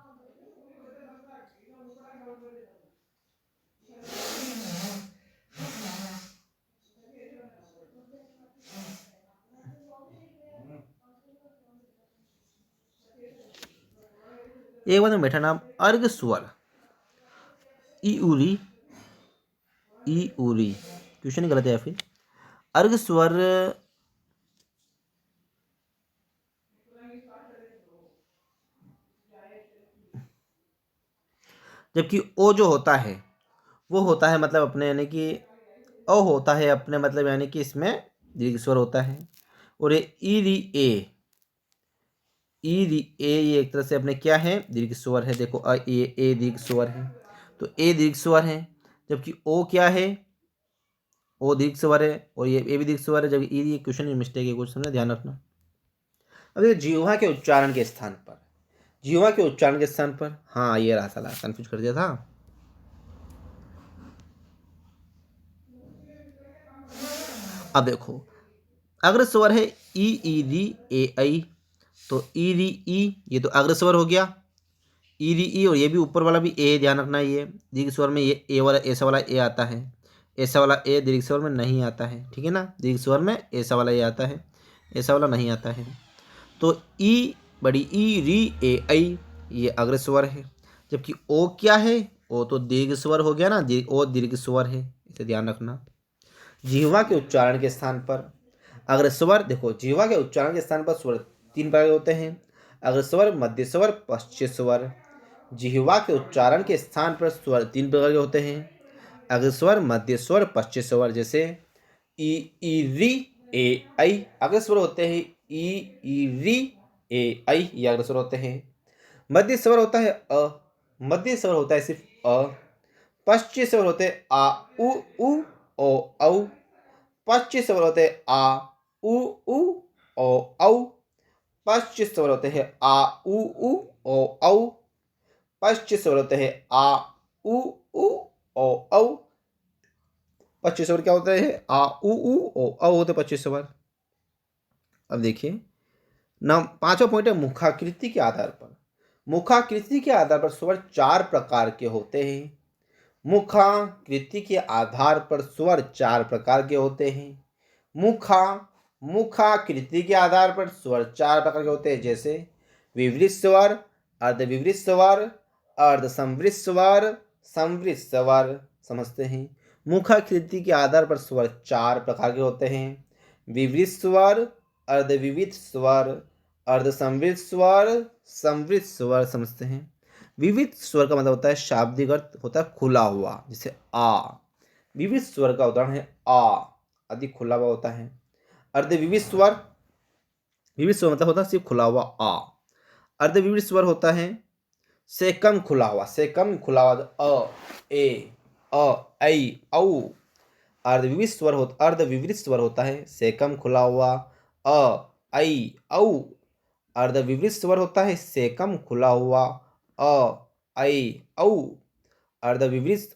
एक बार बैठा नाम अर्घ स्वर, ई उरी, ई उरी, क्वेश्चन गलत है या फिर अर्घ स्वर, जबकि ओ जो होता है वो होता है मतलब अपने, यानी कि ओ होता है अपने मतलब, यानी कि इसमें दीर्घ स्वर होता है। और ये ई री ए, ई री ए ये एक तरह से अपने क्या है? दीर्घ स्वर है। देखो ए दीर्घ स्वर है, तो ए दीर्घ स्वर है, जबकि ओ क्या है? ओ दीर्घ स्वर है, और ये ए भी दीर्घ स्वर है, जबकि ई, क्वेश्चन में मिस्टेक है कुछ, समझना, ध्यान रखना। अब देखिए, जीवा के उच्चारण के स्थान पर, जीवा के उच्चारण के स्थान पर, हाँ ये रहा, साला कंफ्यूज कर दिया था। अब देखो, अग्र स्वर है ई री ए ऐ, तो ई री ई, ये तो अग्र स्वर हो गया। ई री ई, और ये भी ऊपर वाला भी ए, ध्यान रखना। ये दीर्घ स्वर में ये ए वाला, ऐसा वाला ए आता है, ऐसा वाला ए दीर्घ स्वर में नहीं आता है, ठीक है ना। दीर्घ स्वर में ऐसा वाला ए आता है, ऐसा वाला नहीं आता है। तो ई, बड़ी ई री ए ऐ, ये अग्र स्वर है, जबकि ओ क्या है? ओ तो दीर्घ स्वर हो गया ना, ओ दीर्घ स्वर है, इसे ध्यान रखना। जिह्वा के उच्चारण के स्थान पर अग्र स्वर, देखो जिह्वा के उच्चारण के स्थान पर स्वर 3 प्रकार के होते हैं, अग्र स्वर, मध्य स्वर, पश्च स्वर। जिह्वा के उच्चारण के स्थान पर स्वर 3 प्रकार के होते हैं, अग्र स्वर, मध्य स्वर, पश्च स्वर। जैसे ई री ए ऐ अग्र स्वर होते हैं, ई री ए ऐ ये अग्र स्वर होते हैं। मध्य स्वर होता है अ, मध्य स्वर होता है सिर्फ अ। पश्च स्वर होते हैं आ उ ओ औ। पश्च स्वर होते हैं आ उ ओ औ। पश्च स्वर होते हैं आ उ ओ औ। पश्च स्वर होते हैं आ उ ओ औ। पश्च स्वर क्या होते हैं? आ उ ओ औ होते पश्च स्वर। अब देखिए, नाम 5वां पॉइंट है मुखाकृति के आधार पर। मुखाकृति के आधार पर स्वर 4 प्रकार के होते हैं। मुखाकृति के आधार पर स्वर 4 प्रकार के होते हैं। मुखा मुखाकृति के आधार पर स्वर 4 प्रकार के होते हैं, जैसे विवृत स्वर, अर्धविवृत स्वर, अर्धसंवृत स्वर, संवृत स्वर। समझते हैं। मुखाकृति के आधार पर स्वर 4 प्रकार के होते हैं, विवृत स्वर, अर्धविवृत स्वर, अर्धसंवृत स्वर, संवृत स्वर। समझते हैं। विविध स्वर का मतलब होता है शाब्दिक अर्थ होता है खुला हुआ, जैसे आ। विविध स्वर का उदाहरण है आ, अधिक खुला हुआ होता है। अर्धविविध स्वर, विविध स्वर मतलब होता है सिर्फ खुला हुआ आ। अर्धविविध स्वर होता है से कम खुला हुआ, से कम खुला हुआ, अ, ए, अ, ऐ, औ। अर्धविविध स्वर होता है से कम खुला हुआ, अ, ऐ, औ। अर्धविवृत स्वर होता है से कम खुला हुआ, अ, ऐ, औ। अर्धविवृत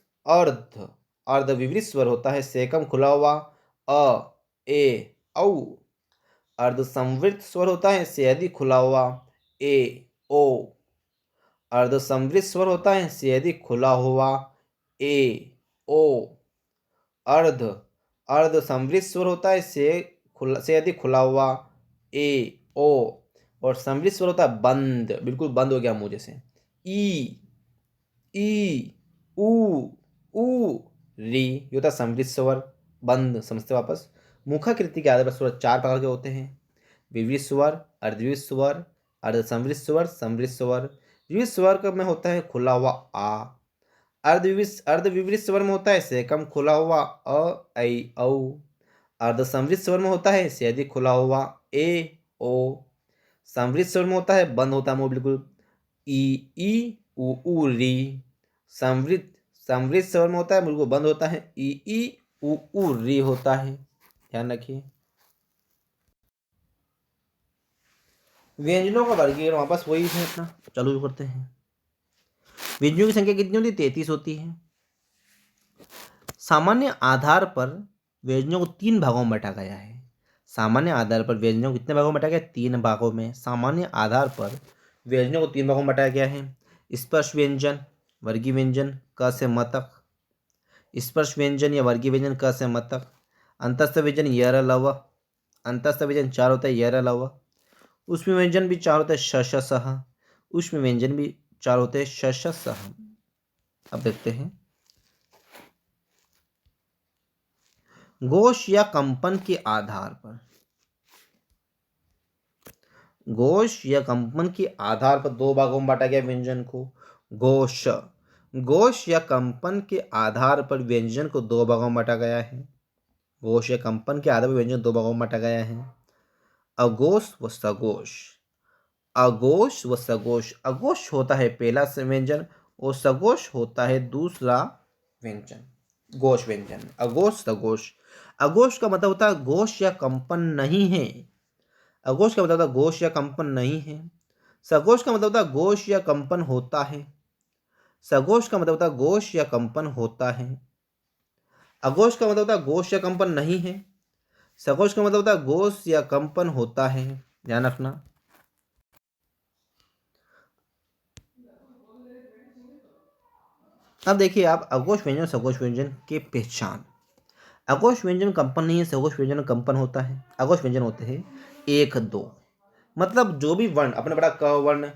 अर्धविवृत स्वर होता है से कम खुला हुआ, अ, ए, औ। अर्धसंवृत स्वर होता है से अधिक खुला हुआ, ए, ओ। अर्धसंवृत स्वर होता है से अधिक खुला हुआ, ए, ओ। अर्धसंवृत स्वर होता है से अधिक खुला हुआ, ए, ओ। और संवृत स्वर होता है बंद, बिल्कुल बंद हो गया मुंह जैसे, ई, ऊ, ऊ, री। ये होता है संवृत स्वर, बंद। समझते वापस। मुखाकृति के आधार पर स्वर 4 प्रकार के होते हैं, विवृत स्वर, अर्धविवृत स्वर, अर्धसंवृत स्वर, संवृत स्वर। विवृत स्वर में होता है खुला हुआ आ। अर्धविवृत स्वर में होता है से कम खुला हुआ, अ, ऐ, औ। अर्धसंवृत स्वर में होता है से अधिक खुला हुआ, ए, ओ। संवृत स्वर में होता है बंद होता है मुंह बिल्कुल, ई, ऊ, री। संवृत स्वर में होता है बिल्कुल बंद होता है, ई, ऊ, री होता है। ध्यान रखिए। व्यंजनों का वर्गीकरण वापस वही है अपना, चालू करते हैं। व्यंजनों की संख्या कितनी होती है? 33 होती है। सामान्य आधार पर व्यंजनों को 3 भागों में बांटा गया है। सामान्य आधार पर व्यंजनों को कितने भागों में बांटा गया? 3 भागों में। सामान्य आधार पर व्यंजनों को 3 भागों में बांटा गया है। स्पर्श व्यंजन, वर्गीय व्यंजन, क से म तक। स्पर्श व्यंजन या वर्गीय व्यंजन क से म तक। अंतस्थ व्यंजन य, र, ल, व। अंतस्थ व्यंजन 4 होता है, य, र, ल, व। उष्म व्यंजन भी 4 होते हैं, श, श, सह। उष्म व्यंजन भी 4 होते हैं, श, श, सह। अब देखते हैं। घोष या कंपन के आधार पर, घोष या कंपन के आधार पर 2 भागों में बांटा गया व्यंजन को। घोष या कंपन के आधार पर व्यंजन को 2 भागों में बांटा गया है। घोष या कंपन के आधार पर व्यंजन 2 भागों में बांटा गया है। अघोष व सघोष। अघोष व सघोष। अघोष होता है पहला व्यंजन और सघोष होता है दूसरा व्यंजन, घोष व्यंजन। अघोष, सघोष। अघोष का मतलब होता है घोष या कंपन नहीं है। अघोष का मतलब होता है घोष या कंपन नहीं है। सघोष का मतलब होता है घोष या कंपन होता है। सघोष का मतलब होता है घोष या कंपन होता है। अघोष का मतलब होता है घोष या कंपन नहीं है। सघोष का मतलब होता है घोष या कंपन होता है। ध्यान रखना। अब देखिए आप अघोष व्यंजन, सघोष व्यंजन की पहचान। अघोष व्यंजन कंपन नहीं है, सघोष व्यंजन कंपन होता है। अघोष व्यंजन होते हैं 1, 2, मतलब जो भी वर्ण अपने पढ़ा, क वर्ण,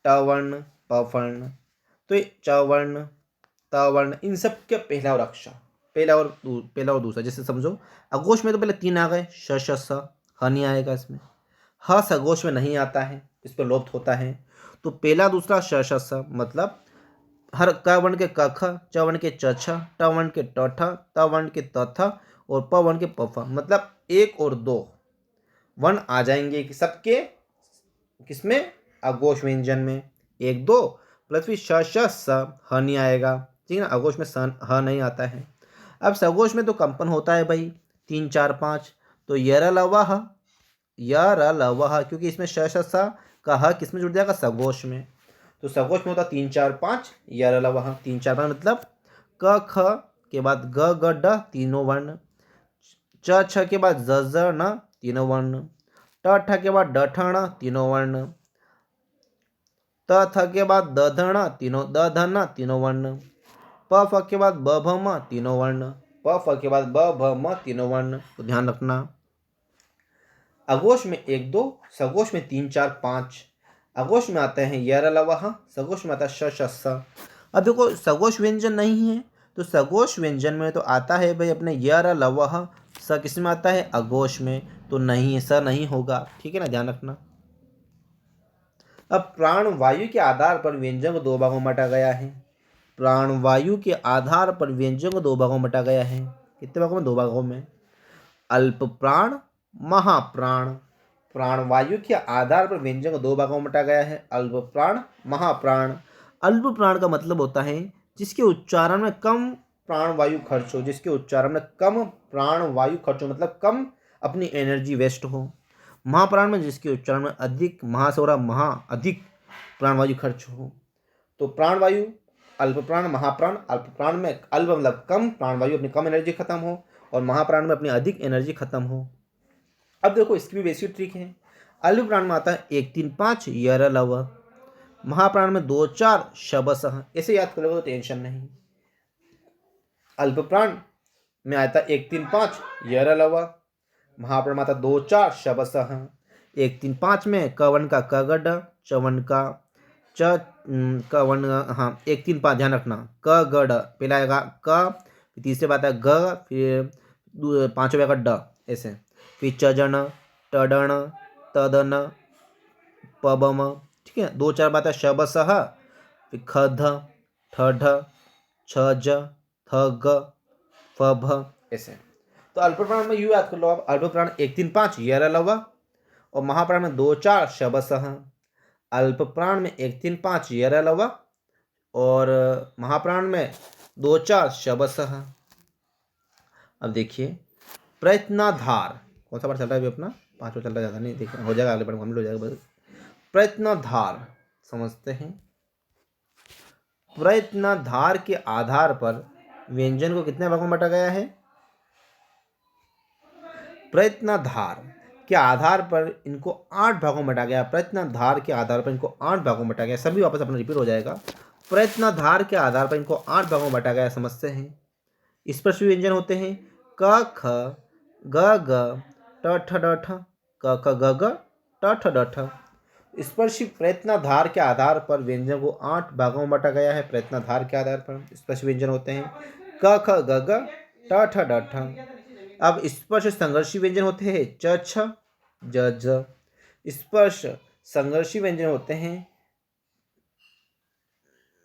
ट वर्ण, प वर्ण, तो ये च वर्ण, त वर्ण, इन सब के पहला और अक्षर, पहला और दूसरा। जैसे समझो अघोष में तो पहले 3 आ गए, श, श, स। ह नहीं आएगा इसमें। ह सघोष में नहीं आता है, इस पर लोप्त होता है। तो पहला दूसरा श, श, स, मतलब हर क वर्ण के क, ख, च वर्ण के च, छ, ट वर्ण के ट, ठ, त वर्ण के त, थ और प वर्ण के प, फ, मतलब 1 और 2 वर्ण आ जाएंगे कि सबके किसमें? अघोष व्यंजन में। 1, 2 प्लस फिर श, श, स। ह नहीं आएगा, ठीक है ना। अघोष में ह नहीं आता है। अब सघोष में तो कंपन होता है भाई 3, 4, 5, तो य, र, ल, व, ह। य, र, ल, व, ह, क्योंकि इसमें श, श, स का ह किसमें जुड़ जाएगा? सघोष में। तो सघोष में होता 3, 4, 5, य, र, ल, व, ह। 3, 4, 5 मतलब क, ख के बाद ग, ग, ड तीनों वर्ण, च, छ के बाद ज, ज, न तीनों वर्ण, ट, ठ के बाद ड, ठ, ण तीनों वर्ण, त, थ के बाद द, ध, ण तीनों, द, ध, न तीनों वर्ण, प, फ के बाद ब, भ, म तीनों वर्ण, प, फ के बाद ब, भ, म तीनों वर्ण। तो ध्यान रखना। अघोष में 1 2, सघोष में 3 4 5, अघोष में आते हैं यर लवह, सघोष में आता है श श स। अब देखो सघोष व्यंजन नहीं है तो सघोष व्यंजन में तो आता है भाई अपने यर लवह, स किस में आता है अघोष में, तो नहीं है, स नहीं होगा, ठीक है ना, ध्यान रखना। अब प्राणवायु के आधार पर व्यंजन को 2 भागों में बांटा गया है। प्राणवायु के आधार पर व्यंजन को 2 भागों में बांटा गया है। कितने भागों में? 2 भागों में। अल्प प्राण, महाप्राण। प्राणवायु के आधार पर व्यंजन को 2 भागों में बांटा गया है, अल्प प्राण, महाप्राण। अल्प प्राण का मतलब होता है जिसके उच्चारण में कम प्राणवायु खर्च हो, जिसके उच्चारण में कम प्राणवायु खर्च हो, मतलब कम अपनी एनर्जी वेस्ट हो। महाप्राण में जिसके उच्चारण में अधिक, महा से हो रहा महा, अधिक प्राणवायु खर्च हो। तो प्राणवायु, अल्प प्राण, महाप्राण। अल्प प्राण में अल्प मतलब कम, प्राणवायु अपनी कम एनर्जी खत्म हो, और महाप्राण में अपनी अधिक एनर्जी खत्म हो। अब देखो इसकी भी बेसिक ट्रिक है। अल्प प्राण में आता है 1 3 5 यर लव, महाप्राण में 2 4 शबसह। ऐसे याद कर लोगे तो टेंशन नहीं। अल्प प्राण में आता है 1 3 5 यर लव, महाप्राण में आता 2 4 शबसह। 1 3 5 में कवन का कगड, चवन का च, कवन, हाँ 1 3 5 ध्यान रखना, क गड पहला आएगा क, फिर तीसरे बात है ग, फिर पांचवें का ड, ऐसे। फिर चजन, टडन, तदन, पबम, ठीक है। 2 4 बात है शबसह, फिर खध, ठढ, छज, थग, फभ, ऐसे। तो अल्प प्राण में यू याद कर लो आप, अल्प प्राण 1 3 5 यर लव, और महाप्राण में 2 4 शबसह। अल्प प्राण में 1 3 5 यर लव, और महाप्राण में 2 4 शबसह। अब देखिए प्रयत्नाधार, कौन सा पाठ चल रहा है अभी अपना? 5वां चल रहा है, ज़्यादा नहीं, देखिए हो जाएगा, अगले पाठ कंप्लीट हो जाएगा बस। प्रयत्नाधार समझते हैं। प्रयत्नाधार के आधार पर व्यंजन को कितने भागों में बांटा गया है? प्रयत्नाधार के आधार पर इनको 8 भागों में बांटा गया। प्रयत्नाधार के आधार पर इनको 8 भागों में बांटा गया। सभी वापस अपना रिपीट हो जाएगा। प्रयत्नाधार के आधार पर इनको 8 भागों में बांटा गया, समझते हैं। स्पर्शी व्यंजन होते हैं क ख ग ग ट ठ ड ठ, क ख ग ग ट ठ ड ठ। स्पर्शी प्रयत्नाधार के आधार पर व्यंजन को 8 भागों में बांटा गया है। प्रयत्नाधार के आधार पर स्पर्शी व्यंजन होते हैं क ख ग ग ट ठ ड ठ। अब स्पर्श संघर्षी व्यंजन होते हैं च छ ज झ। स्पर्श संघर्षी व्यंजन होते हैं,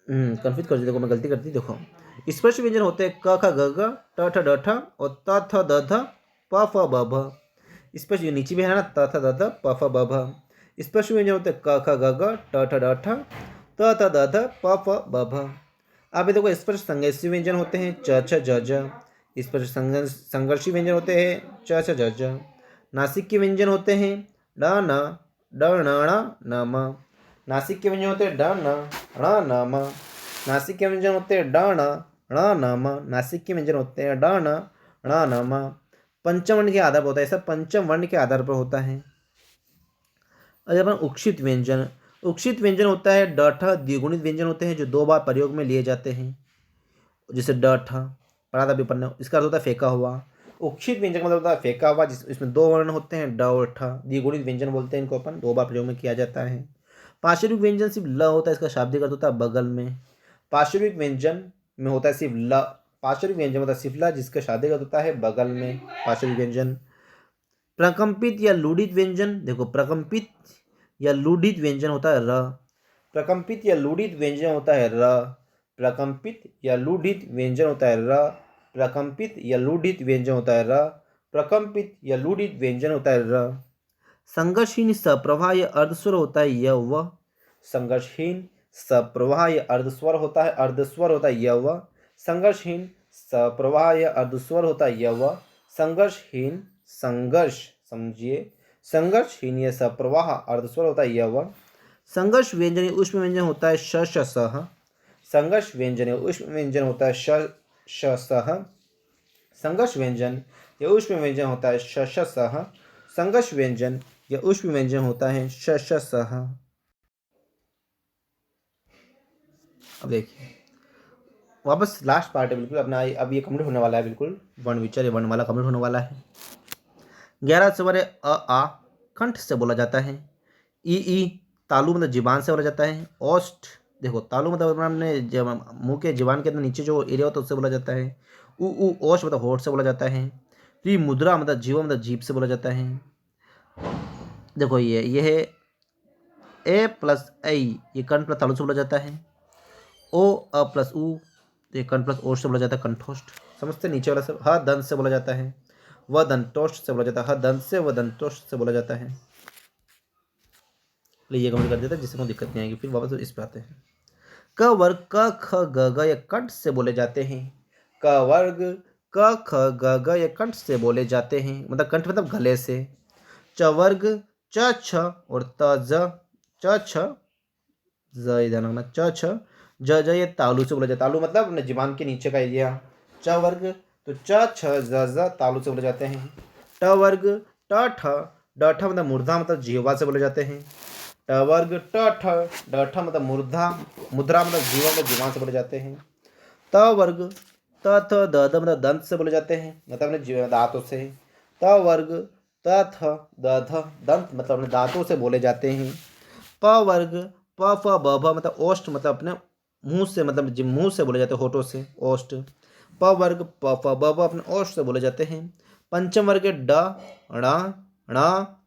कंफ्यूज कर दी, देखो मैं गलती कर दी, देखो स्पर्श व्यंजन होते हैं क ख ग ग ट ठ ड ठ और त थ द ध प फ ब भ। स्पर्श जो नीचे भी है ना, त थ द ध प फ ब भ। स्पर्श व्यंजन होते हैं क ख ग ग ट ठ ड ठ त थ द ध प फ ब भ। अब ये देखो स्पर्श संघर्षी व्यंजन होते हैं च छ ज झ। स्पर्श संघर्षी व्यंजन होते हैं च छ ज झ। नासिक के व्यंजन होते हैं ड न ड ण ण न म। नासिक के व्यंजन होते हैं ड न ण न म। नासिक के व्यंजन होते हैं ड न ण न म। नासिक के व्यंजन होते हैं ड न ण न म। पंचम वर्ण के आधार पर होता है, ऐसा पंचम वर्ण के आधार पर होता है। अगर अपन उक्षित व्यंजन, उक्षित व्यंजन होता है ड ठ। द्विगुणित व्यंजन होते हैं जो 2 बार प्रयोग में लिए जाते हैं, जैसे ड ठ पढ़ा था पेपर ने, इसका अर्थ होता है फेंका हुआ। उक्षित व्यंजन का मतलब होता है फेंका हुआ, इसमें 2 वर्ण होते हैं ड और ठ। द्विगुणित व्यंजन बोलते हैं इनको अपन, 2 बार प्रयोग में किया जाता है। पार्श्विक व्यंजन सिर्फ ल होता है, इसका शाब्दिक अर्थ होता है बगल में। पार्श्विक व्यंजन में होता है सिर्फ ल, पार्श्विक व्यंजन होता है सिर्फ ल, जिसका शाब्दिक अर्थ होता है बगल में, पार्श्विक व्यंजन। प्रकंपित या लूढ़ित व्यंजन, देखो प्रकंपित या लूढ़ित व्यंजन होता है र। प्रकंपित या लूढ़ित व्यंजन होता है र। प्रकंपित या लूढ़ित व्यंजन होता है र। प्रकंपित या लूढ़ित व्यंजन होता है र। प्रकंपित या लूढ़ित व्यंजन होता है र। संघर्षहीन सप्रवाह या अर्धस्वर होता है य व। संघर्षहीन सप्रवाह या अर्धस्वर होता है, अर्धस्वर होता है य व। संघर्षहीन सप्रवाह या अर्धस्वर होता है य व। संघर्षहीन, संघर्ष समझिए, संघर्षहीन या सप्रवाह अर्धस्वर होता है य व। संघर्ष व्यंजन ऊष्म व्यंजन होता है श श सह। संघर्ष व्यंजन ऊष्म व्यंजन होता है श श सह। संघर्ष व्यंजन या ऊष्म व्यंजन होता है श श सह। संघर्ष व्यंजन या ऊष्म व्यंजन होता है श श सह। अब देखिए वापस लास्ट पार्ट है बिल्कुल अपना, अब ये कंप्लीट होने वाला है बिल्कुल, वर्ण विचार या वर्णमाला कंप्लीट होने वाला है। 11 स्वर है अ आ, कंठ से बोला जाता है। ई तालु मतलब जीबान से बोला जाता है। ओष्ठ, देखो तालु मतलब अपने मुंह के जीबान के अंदर नीचे जो एरिया होता है उससे बोला जाता है। उ ओष्ठ मतलब होठ से बोला जाता है। री मुद्रा मतलब जीवा मतलब जीभ से बोला जाता है। देखो ये है ए प्लस आई, ये कंठ प्लस तालु से बोला जाता है। ओ अ प्लस उ, तो ये कंठ प्लस ओष्ठ से बोला जाता है कंठोष्ठ। समझते, नीचे वाला से ह दंत से बोला जाता है। वह दंतोष्ठ से बोला जाता है। ह दंत से वह दंतोष्ठ से बोला जाता है। ये कंप्लीट कर देता है जिससे कोई दिक्कत नहीं आएगी। फिर वापस इस पे आते हैं। क वर्ग क ख ग घ या कंठ से बोले जाते हैं। क वर्ग क ख ग घ या कंठ से बोले जाते हैं, मतलब कंठ मतलब गले से। च वर्ग च छ और त ज, च छ ज इधर आना, च छ ज ज ये तालु से बोला जाता है। तालु मतलब अपने जीबान के नीचे का एरिया। च वर्ग तो च छ ज तालु से बोले जाते हैं। ट वर्ग ट ठ ड ठ मतलब मूर्धा मतलब जीवा से बोले जाते हैं। ट वर्ग ट ठ ड ठ मतलब मूर्धा, मुद्रा मतलब जीवा मतलब जीवान से बोले जाते हैं। त वर्ग त थ द ध मतलब दंत से बोले जाते हैं, मतलब अपने दांतों से। त वर्ग त थ द ध दंत मतलब अपने दांतों से बोले जाते हैं। प वर्ग प फ ब भ मतलब ओष्ठ मतलब अपने मुंह से, मतलब मुंह से बोले जाते हैं, होठों से, ओष्ठ। प वर्ग प फ ब भ अपने ओष्ठ से बोले जाते हैं। पंचम वर्ग ड ण ण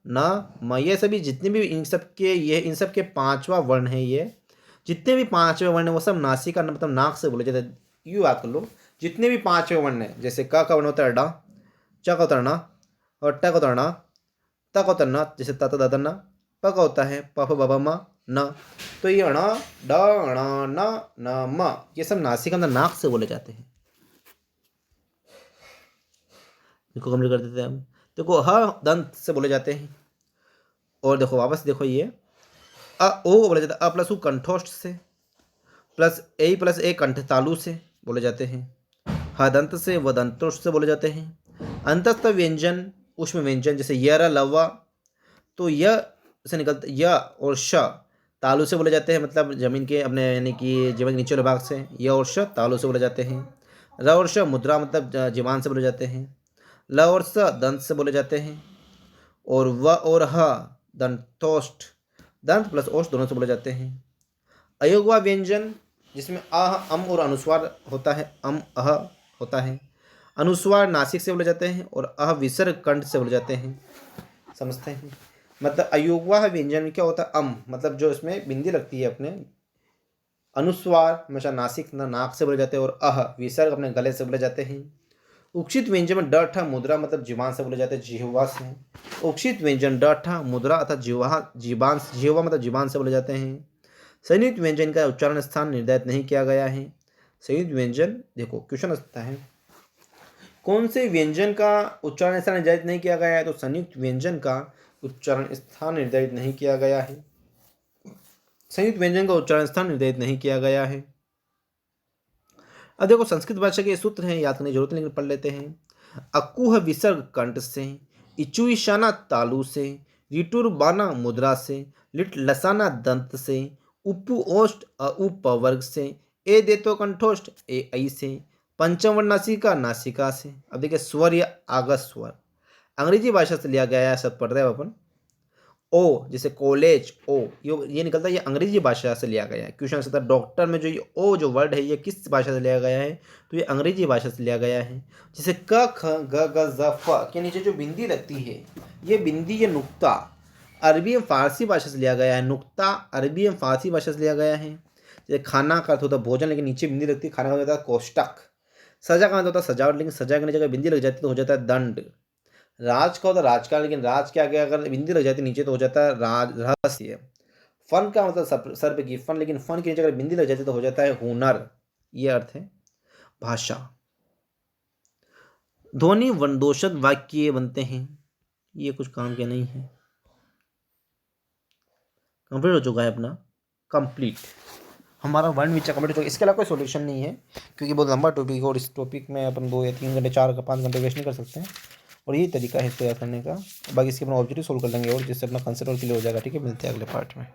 न म, ये सभी जितने भी इन सब के पांचवा वर्ण है, ये जितने भी पांचवे वर्ण है वो सब नासिका मतलब नाक से बोले जाते हैं। यूँ याद कर लो, जितने भी पांचवे वर्ण है, जैसे क का वर्ण होता है ड, च का होता है ण, और ट का होता है ण, त का होता है न, जैसे त द न, प का होता है प फ ब भ म न, तो ये ण ड ण न म ये सब नासिका मतलब नाक से बोले जाते हैं। इनको कंप्लीट कर देते हैं हम। देखो ह दंत से बोले जाते हैं। और देखो वापस देखो, ये अ ओ बोला जाता है। अ प्लस उ कंठोष्ठ से, प्लस ए कंठ तालु से बोले जाते हैं। ह दंत से व दंतोष्ठ से बोले जाते हैं। अंतस्थ व्यंजन उष्म व्यंजन जैसे य र लवा, तो य से निकलते य और श तालु से बोले जाते हैं, मतलब जमीन के अपने यानी कि जमीन के नीचे वाले भाग से। य और श तालु से बोले जाते हैं। र और श मुद्रा मतलब जीवान से बोले जाते हैं। ल और स दंत से बोले जाते हैं। और व और ह दंतोष्ठ, दंत प्लस ओष्ठ दोनों से बोले जाते हैं। अयोगवा व्यंजन जिसमें अह अम और अनुस्वार होता है, अम अह होता है। अनुस्वार नासिक से बोले जाते हैं और अह विसर्ग कंठ से बोले जाते हैं। समझते हैं, मतलब अयोगवा व्यंजन में क्या होता है, अम मतलब जो इसमें बिंदी लगती है अपने, अनुस्वार हमेशा नासिक नाक से बोले जाते हैं, और अह विसर्ग अपने गले से बोले जाते हैं। उक्षित व्यंजन में ड ठ मुद्रा मतलब जीवान से बोले जाते हैं, जिह्वा से। उक्षित व्यंजन ड ठ मुद्रा अर्थात जिह्वा मतलब जीवान से बोले जाते हैं। संयुक्त व्यंजन का उच्चारण स्थान निर्धारित नहीं किया गया है। संयुक्त व्यंजन, देखो क्वेश्चन आता है कौन से व्यंजन का उच्चारण स्थान निर्धारित नहीं किया गया है, तो संयुक्त व्यंजन का उच्चारण स्थान निर्धारित नहीं किया गया है। संयुक्त व्यंजन का उच्चारण स्थान निर्धारित नहीं किया गया है। अब देखो संस्कृत भाषा के सूत्र हैं, याद करने की जरूरत नहीं, लेकिन पढ़ लेते हैं। अकुह विसर्ग कंठ से, इचुईशाना तालु से, रिटुर्बाना मुद्रा से, लिट लसाना दंत से, उपु ओष्ठ उप वर्ग से, ए देतो कंठोष्ठ ए ऐ से, पंचम वर्ण नासिका नासिका से। अब देखिए स्वर या आगस स्वर अंग्रेजी भाषा से लिया गया है, सब पढ़ रहे हैं अपन। ओ जैसे कॉलेज, ओ ये निकलता है, ये अंग्रेजी भाषा से लिया गया है। क्वेश्चन आता है डॉक्टर में जो ये ओ जो वर्ड है ये किस भाषा से लिया गया है, तो ये अंग्रेजी भाषा से लिया गया है। जैसे क ख ग घ ज़ फ के नीचे जो बिंदी लगती है, ये बिंदी, ये नुक्ता अरबी एवं फारसी भाषा से लिया गया है। नुक्ता अरबी एवं फारसी भाषा से लिया गया है। जैसे खाना का अर्थ होता है भोजन, लेकिन नीचे बिंदी लगती है, खाना का होता है कोष्टक। सजा का अर्थ होता है सजावट, लेकिन सजा के जगह बिंदी लग जाती है तो हो जाता है दंड। राज का होता है राजकारण, लेकिन राज के आगे अगर बिंदी लग जाती है नीचे तो हो जाता है राज रहस्य। फन का मतलब सर पे की फन, लेकिन फन के नीचे अगर बिंदी लग जाती है तो हो जाता है हुनर। ये अर्थ है भाषा। ध्वनि वंदोषद वाक्य बनते हैं, ये कुछ काम के नहीं है। कंप्लीट हो चुका है अपना, कंप्लीट हमारा वर्ण विचार कंप्लीट हो चुका है। इसके अलावा कोई सॉल्यूशन नहीं है, क्योंकि बहुत लंबा टॉपिक है और इस टॉपिक में अपन 2 या 3 घंटे 4 5 घंटे वेस्ट नहीं कर सकते हैं। और यही तरीका है इसको याद करने का। बाकी इसके अपना ऑब्जेक्टिव सोल्व कर लेंगे और जिससे अपना कंसेप्ट और क्लियर हो जाएगा। ठीक है, मिलते हैं अगले पार्ट में।